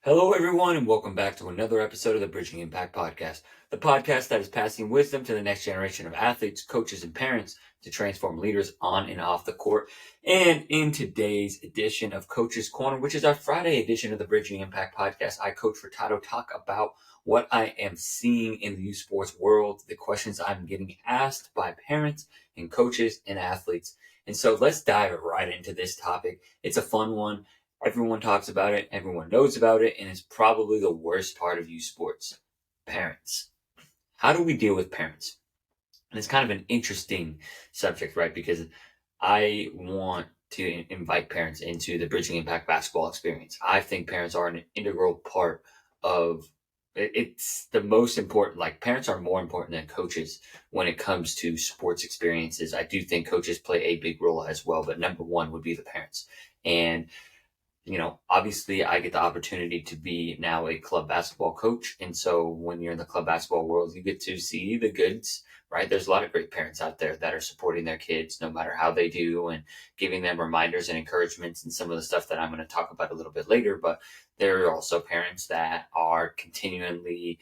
Hello, everyone, and welcome back to another episode of the Bridging Impact Podcast, the podcast that is passing wisdom to the next generation of athletes, coaches, and parents to transform leaders on and off the court. And in today's edition of Coach's Corner, which is our Friday edition of the Bridging Impact Podcast, I, Coach Furtado, talk about what I am seeing in the youth sports world, the questions I'm getting asked by parents and coaches and athletes. And so let's dive right into this topic. It's a fun one. Everyone talks about it, everyone knows about it, and it's probably the worst part of youth sports. Parents. How do we deal with parents? And it's kind of an interesting subject, right? Because I want to invite parents into the Bridging Impact basketball experience. I think parents are an integral part of it's the most important. Like, parents are more important than coaches when it comes to sports experiences. I do think coaches play a big role as well, but number one would be the parents. And obviously I get the opportunity to be now a club basketball coach. And so when you're in the club basketball world, you get to see the goods, right? There's a lot of great parents out there that are supporting their kids no matter how they do and giving them reminders and encouragements and some of the stuff that I'm going to talk about a little bit later. But there are also parents that are continually,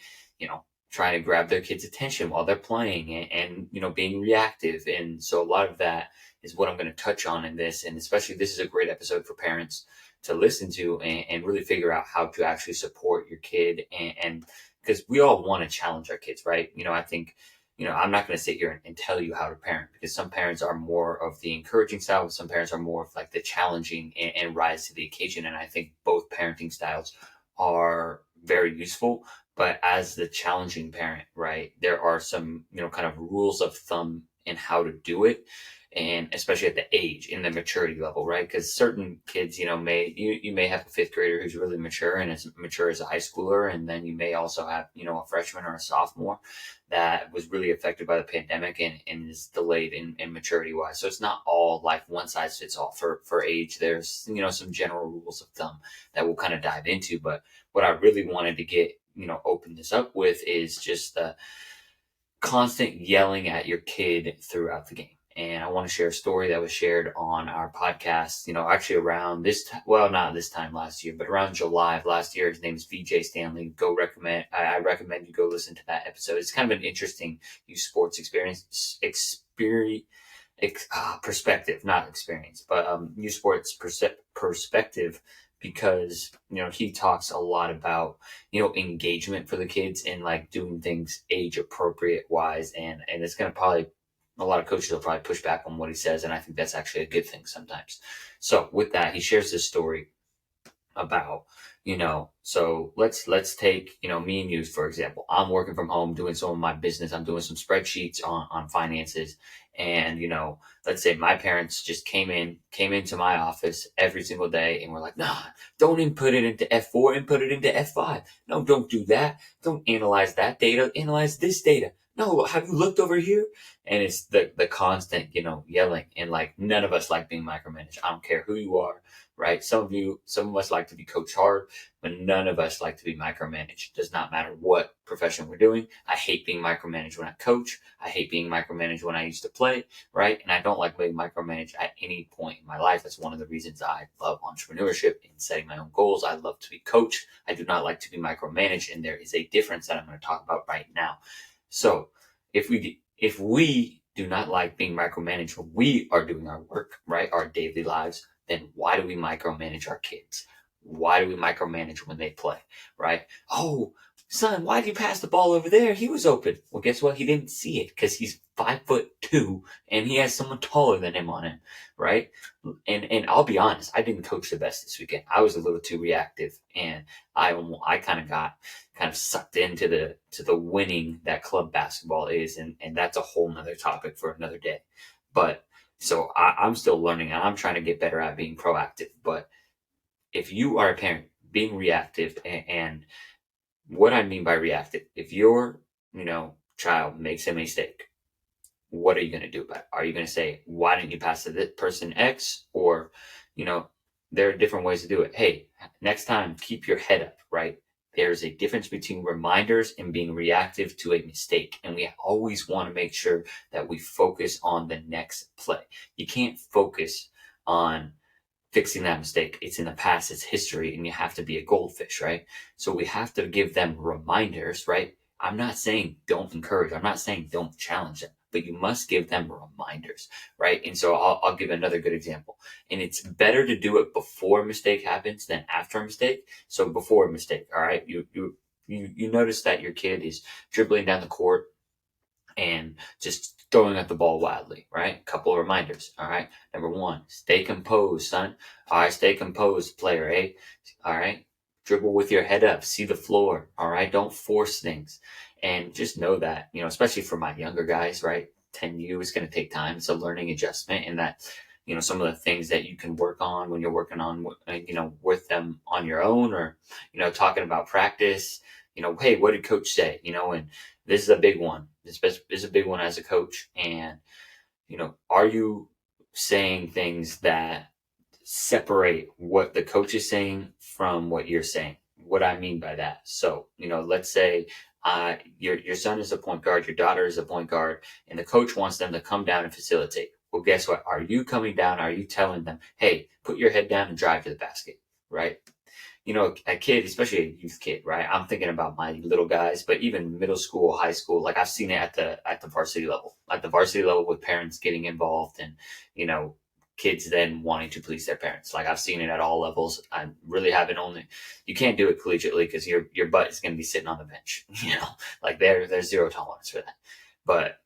trying to grab their kids' attention while they're playing and being reactive. And so a lot of that is what I'm going to touch on in this. And especially this is a great episode for parents to listen to and really figure out how to actually support your kid. And because we all want to challenge our kids, right? I think, I'm not going to sit here and tell you how to parent, because some parents are more of the encouraging style. Some parents are more of like the challenging and rise to the occasion. And I think both parenting styles are very useful. But as the challenging parent, right, there are some, kind of rules of thumb in how to do it. And especially at the age and the maturity level, right? Because certain kids, you may have a fifth grader who's really mature and as mature as a high schooler. And then you may also have, a freshman or a sophomore that was really affected by the pandemic and is delayed in maturity wise. So it's not all like one size fits all for age. There's, some general rules of thumb that we'll kind of dive into. But what I really wanted to get, open this up with is just the constant yelling at your kid throughout the game. And I want to share a story that was shared on our podcast, actually around not this time last year, but around July of last year. His name is VJ Stanley. I recommend you go listen to that episode. It's kind of an interesting youth sports perspective, not experience, but youth sports perspective, because, he talks a lot about, engagement for the kids and like doing things age appropriate wise. And it's going to probably, a lot of coaches will probably push back on what he says. And I think that's actually a good thing sometimes. So with that, he shares this story about, so let's take, me and you, for example. I'm working from home, doing some of my business. I'm doing some spreadsheets on finances. And, let's say my parents just came into my office every single day and were like, nah, don't input it into F4, input it into F5. No, don't do that. Don't analyze that data. Analyze this data. No, have you looked over here? And it's the constant, yelling. And like, none of us like being micromanaged. I don't care who you are, right? Some of us like to be coached hard, but none of us like to be micromanaged. Does not matter what profession we're doing. I hate being micromanaged when I coach. I hate being micromanaged when I used to play, right? And I don't like being micromanaged at any point in my life. That's one of the reasons I love entrepreneurship and setting my own goals. I love to be coached. I do not like to be micromanaged. And there is a difference that I'm going to talk about right now. So if we do not like being micromanaged when we are doing our work, right, our daily lives, then why do we micromanage our kids? Why do we micromanage when they play, right? Oh, son, why did you pass the ball over there? He was open. Well, guess what? He didn't see it because he's 5'2" and he has someone taller than him on him, right? And I'll be honest, I didn't coach the best this weekend. I was a little too reactive, and I kind of got sucked into the winning that club basketball is, and that's a whole nother topic for another day. But so I'm still learning, and I'm trying to get better at being proactive. But if you are a parent being reactive, and what I mean by reactive, if your child makes a mistake, what are you going to do about it? Are you going to say, why didn't you pass to this person X? Or, there are different ways to do it. Hey, next time, keep your head up, right? There's a difference between reminders and being reactive to a mistake. And we always want to make sure that we focus on the next play. You can't focus on fixing that mistake. It's in the past, it's history, and you have to be a goldfish, right? So we have to give them reminders, right? I'm not saying don't encourage, I'm not saying don't challenge them, but you must give them reminders, right? And so I'll give another good example. And it's better to do it before a mistake happens than after a mistake. So before a mistake, all right, you notice that your kid is dribbling down the court and just throwing at the ball wildly, right? A couple of reminders, all right? Number one, stay composed, son. All right, stay composed, player A. All right, dribble with your head up, see the floor, all right? Don't force things. And just know that, especially for my younger guys, right? 10U is going to take time. It's a learning adjustment, and that, some of the things that you can work on when you're working on, with them on your own, or, talking about practice, hey, what did coach say? And this is a big one. This is a big one as a coach. And, are you saying things that separate what the coach is saying from what you're saying? What I mean by that. So, let's say your son is a point guard, your daughter is a point guard, and the coach wants them to come down and facilitate. Well, guess what? Are you coming down? Are you telling them, hey, put your head down and drive to the basket, right? A kid, especially a youth kid, right? I'm thinking about my little guys, but even middle school, high school, like I've seen it at the varsity level, with parents getting involved and, kids then wanting to please their parents. Like I've seen it at all levels. I really haven't you can't do it collegiately because your butt is going to be sitting on the bench, like there's zero tolerance for that. But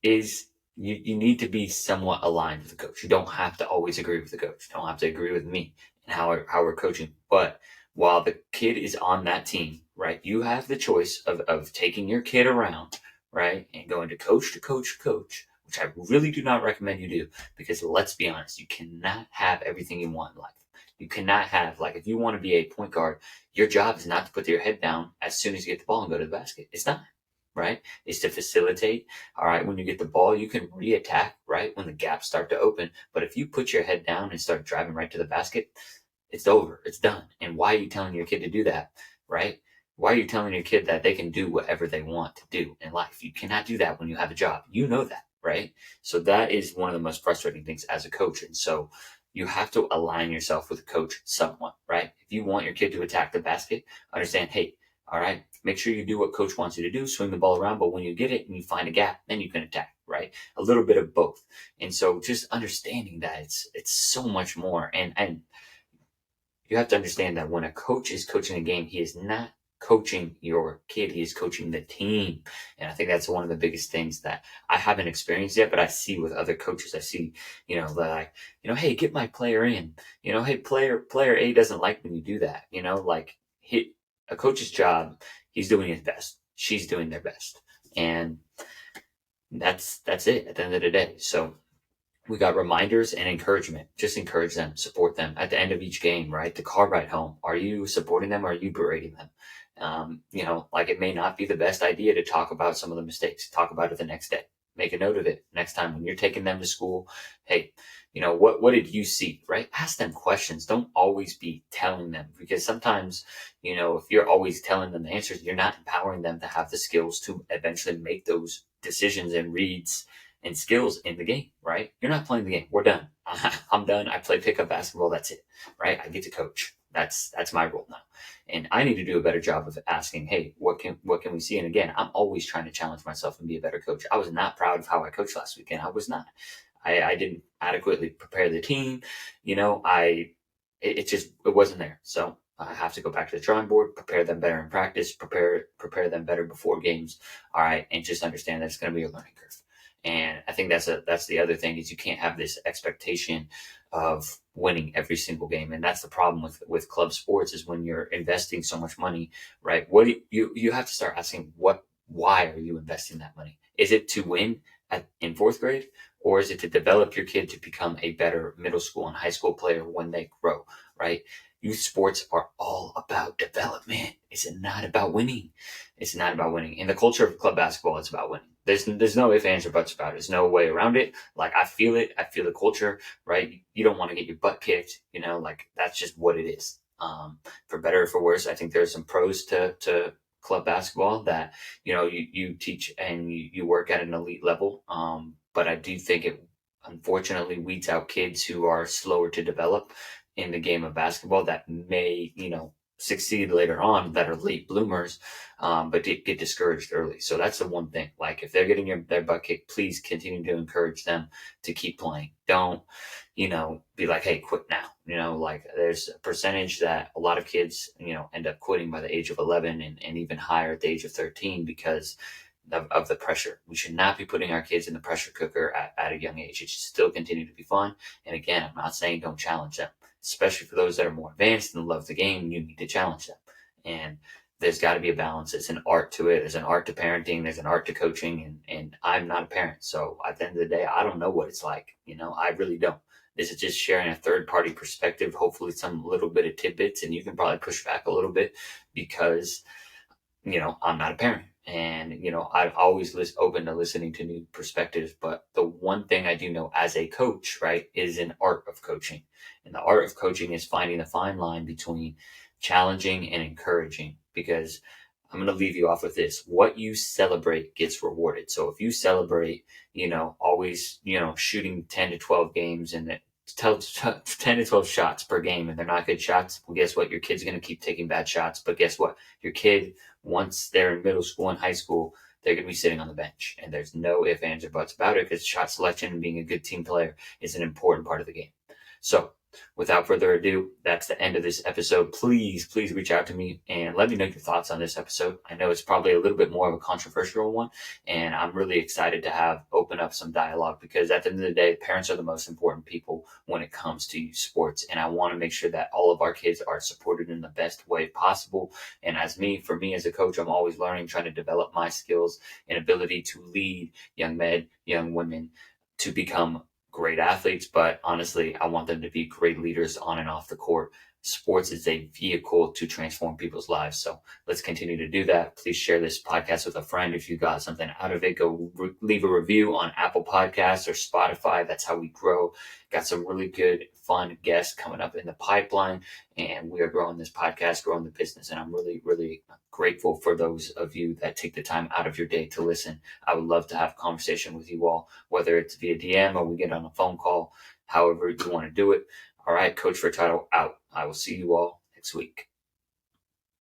you need to be somewhat aligned with the coach. You don't have to always agree with the coach. You don't have to agree with me and how we're coaching. But while the kid is on that team, right, you have the choice of taking your kid around, right, and going to coach to coach to coach, which I really do not recommend you do, because let's be honest, you cannot have everything you want in life. You cannot have, like, if you want to be a point guard, your job is not to put your head down as soon as you get the ball and go to the basket. It's not. Right? Is to facilitate. All right. When you get the ball, you can re-attack, right? When the gaps start to open. But if you put your head down and start driving right to the basket, it's over. It's done. And why are you telling your kid to do that? Right? Why are you telling your kid that they can do whatever they want to do in life? You cannot do that when you have a job. You know that, right? So that is one of the most frustrating things as a coach. And so you have to align yourself with a coach somewhat, right? If you want your kid to attack the basket, understand, hey, all right, make sure you do what coach wants you to do, swing the ball around, but when you get it and you find a gap, then you can attack, right? A little bit of both. And so just understanding that it's so much more. And you have to understand that when a coach is coaching a game, he is not coaching your kid, he is coaching the team. And I think that's one of the biggest things that I haven't experienced yet, but I see with other coaches. I see, like, hey, get my player in, hey, player A doesn't like when you do that, like a coach's job, he's doing his best. She's doing their best. And that's it at the end of the day. So we got reminders and encouragement. Just encourage them, support them at the end of each game, right? The car ride home. Are you supporting them or are you berating them? Like it may not be the best idea to talk about some of the mistakes. Talk about it the next day. Make a note of it next time when you're taking them to school. Hey, what did you see, right? Ask them questions. Don't always be telling them, because sometimes, if you're always telling them the answers, you're not empowering them to have the skills to eventually make those decisions and reads and skills in the game, right? You're not playing the game. We're done. I'm done. I play pickup basketball. That's it, right? I get to coach. That's my role now. And I need to do a better job of asking, hey, what can we see? And again, I'm always trying to challenge myself and be a better coach. I was not proud of how I coached last weekend. I was not. I didn't adequately prepare the team. It wasn't there. So I have to go back to the drawing board, prepare them better in practice, prepare them better before games. All right. And just understand that it's going to be a learning curve. And I think that's the other thing, is you can't have this expectation of winning every single game. And that's the problem with club sports, is when you're investing so much money, right? What you have to start asking, why are you investing that money? Is it to win in fourth grade, or is it to develop your kid to become a better middle school and high school player when they grow, right? Youth sports are all about development. It's not about winning. It's not about winning. In the culture of club basketball, it's about winning. There's no ifs, ands, or buts about it. There's no way around it. Like, I feel it. I feel the culture, right? You don't want to get your butt kicked, like that's just what it is. For better or for worse, I think there's some pros to club basketball that, you teach and you work at an elite level. But I do think unfortunately weeds out kids who are slower to develop in the game of basketball that may, succeed later on, that are late bloomers, but get discouraged early. So that's the one thing. Like if they're getting their butt kicked, please continue to encourage them to keep playing. Don't, be like, hey, quit now. Like there's a percentage that a lot of kids, end up quitting by the age of 11 and even higher at the age of 13 because of the pressure. We should not be putting our kids in the pressure cooker at a young age. It should still continue to be fun. And again, I'm not saying don't challenge them, especially for those that are more advanced and love the game. You need to challenge them. And there's got to be a balance. It's an art to it. There's an art to parenting. There's an art to coaching. And I'm not a parent. So at the end of the day, I don't know what it's like. I really don't. This is just sharing a third party perspective, hopefully some little bit of tidbits, and you can probably push back a little bit because, I'm not a parent. And, I'm always open to listening to new perspectives. But the one thing I do know as a coach, right, is an art of coaching. And the art of coaching is finding the fine line between challenging and encouraging, because I'm going to leave you off with this. What you celebrate gets rewarded. So if you celebrate, always, shooting 10 to 12 games and 10 to 12 shots per game and they're not good shots, well, guess what? Your kid's going to keep taking bad shots. But guess what? Your kid, once they're in middle school and high school, they're going to be sitting on the bench. And there's no ifs, ands, or buts about it, because shot selection and being a good team player is an important part of the game. So without further ado, that's the end of this episode. Please reach out to me and let me know your thoughts on this episode. I know it's probably a little bit more of a controversial one, and I'm really excited to open up some dialogue, because at the end of the day, parents are the most important people when it comes to sports. And I want to make sure that all of our kids are supported in the best way possible. And for me as a coach, I'm always learning, trying to develop my skills and ability to lead young men, young women to become great athletes, but honestly, I want them to be great leaders on and off the court. Sports is a vehicle to transform people's lives. So let's continue to do that. Please share this podcast with a friend. If you got something out of it, go leave a review on Apple Podcasts or Spotify. That's how we grow. Got some really good, fun guests coming up in the pipeline, and we are growing this podcast, growing the business. And I'm really, really grateful for those of you that take the time out of your day to listen. I would love to have a conversation with you all, whether it's via DM or we get on a phone call, however you want to do it. All right, Coach Furtado out. I will see you all next week.